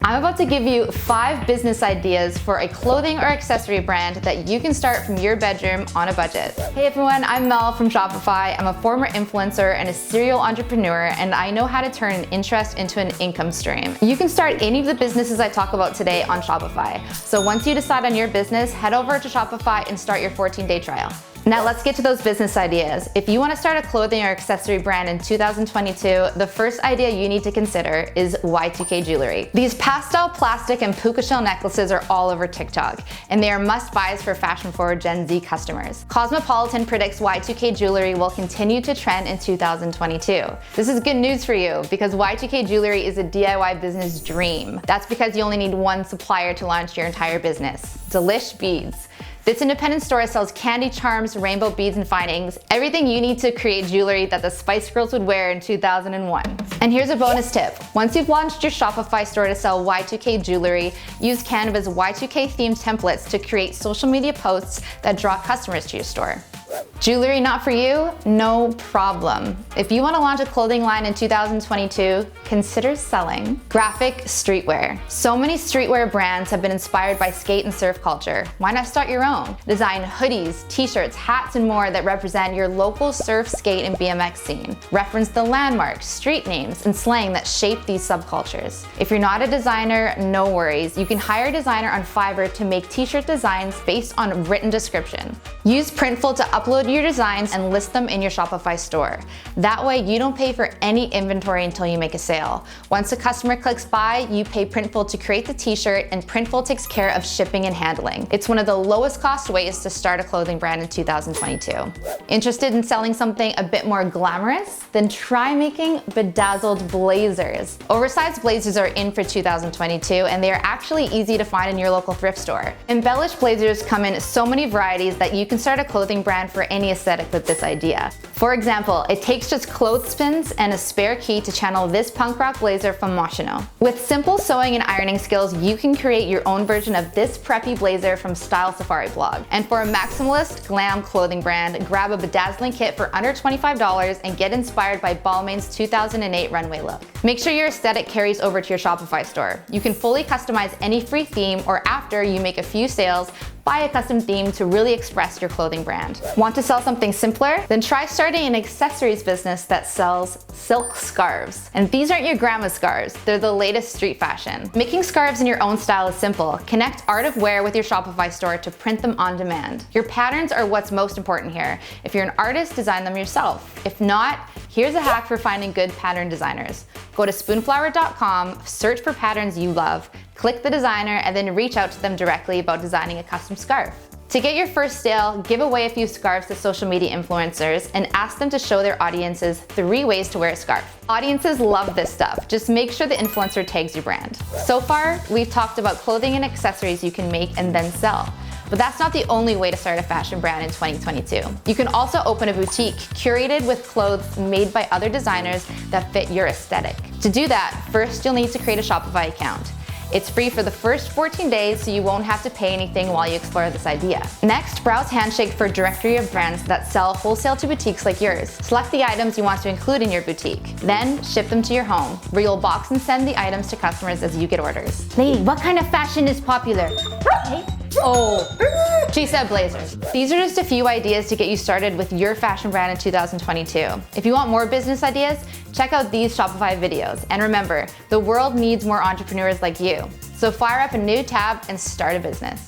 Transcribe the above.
I'm about to give you 5 business ideas for a clothing or accessory brand that you can start from your bedroom on a budget. Hey everyone, I'm Mel from Shopify. I'm a former influencer and a serial entrepreneur, and I know how to turn an interest into an income stream. You can start any of the businesses I talk about today on Shopify. So once you decide on your business, head over to Shopify and start your 14-day trial. Now let's get to those business ideas. If you want to start a clothing or accessory brand in 2022, the first idea you need to consider is Y2K Jewelry. These pastel, plastic, and puka shell necklaces are all over TikTok, and they are must-buys for fashion-forward Gen Z customers. Cosmopolitan predicts Y2K Jewelry will continue to trend in 2022. This is good news for you because Y2K Jewelry is a DIY business dream. That's because you only need one supplier to launch your entire business. Delish Beads. This independent store sells candy charms, rainbow beads, and findings, everything you need to create jewelry that the Spice Girls would wear in 2001. And here's a bonus tip. Once you've launched your Shopify store to sell Y2K jewelry, use Canva's Y2K themed templates to create social media posts that draw customers to your store. Jewelry not for you? No problem. If you want to launch a clothing line in 2022, consider selling graphic streetwear. So many streetwear brands have been inspired by skate and surf culture. Why not start your own? Design hoodies, t-shirts, hats, and more that represent your local surf, skate, and BMX scene. Reference the landmarks, street names, and slang that shape these subcultures. If you're not a designer, no worries. You can hire a designer on Fiverr to make t-shirt designs based on written description. Use Printful to upload your designs and list them in your Shopify store. That way you don't pay for any inventory until you make a sale. Once a customer clicks buy, you pay Printful to create the t-shirt, and Printful takes care of shipping and handling. It's one of the lowest cost ways to start a clothing brand in 2022. Interested in selling something a bit more glamorous? Then try making Bedazzled Blazers. Oversized blazers are in for 2022, and they are actually easy to find in your local thrift store. Embellished blazers come in so many varieties that you can start a clothing brand for any aesthetic with this idea. For example, it takes just clothespins and a spare key to channel this punk rock blazer from Moschino. With simple sewing and ironing skills, you can create your own version of this preppy blazer from Style Safari blog. And for a maximalist glam clothing brand, grab a bedazzling kit for under $25 and get inspired by Balmain's 2008 runway look. Make sure your aesthetic carries over to your Shopify store. You can fully customize any free theme, or after you make a few sales, buy a custom theme to really express your clothing brand. Want to sell something simpler? Then try starting an accessories business that sells silk scarves. And these aren't your grandma's scarves, they're the latest street fashion. Making scarves in your own style is simple. Connect Art of Wear with your Shopify store to print them on demand. Your patterns are what's most important here. If you're an artist, design them yourself. If not, here's a hack for finding good pattern designers. Go to spoonflower.com, search for patterns you love, click the designer, and then reach out to them directly about designing a custom scarf. To get your first sale, give away a few scarves to social media influencers and ask them to show their audiences 3 ways to wear a scarf. Audiences love this stuff. Just make sure the influencer tags your brand. So far, we've talked about clothing and accessories you can make and then sell. But that's not the only way to start a fashion brand in 2022. You can also open a boutique curated with clothes made by other designers that fit your aesthetic. To do that, first you'll need to create a Shopify account. It's free for the first 14 days, so you won't have to pay anything while you explore this idea. Next, browse Handshake for a directory of brands that sell wholesale to boutiques like yours. Select the items you want to include in your boutique. Then, ship them to your home, where you'll box and send the items to customers as you get orders. Lady, what kind of fashion is popular? Oh, she said blazers. These are just a few ideas to get you started with your fashion brand in 2022. If you want more business ideas, check out these Shopify videos. And remember, the world needs more entrepreneurs like you. So fire up a new tab and start a business.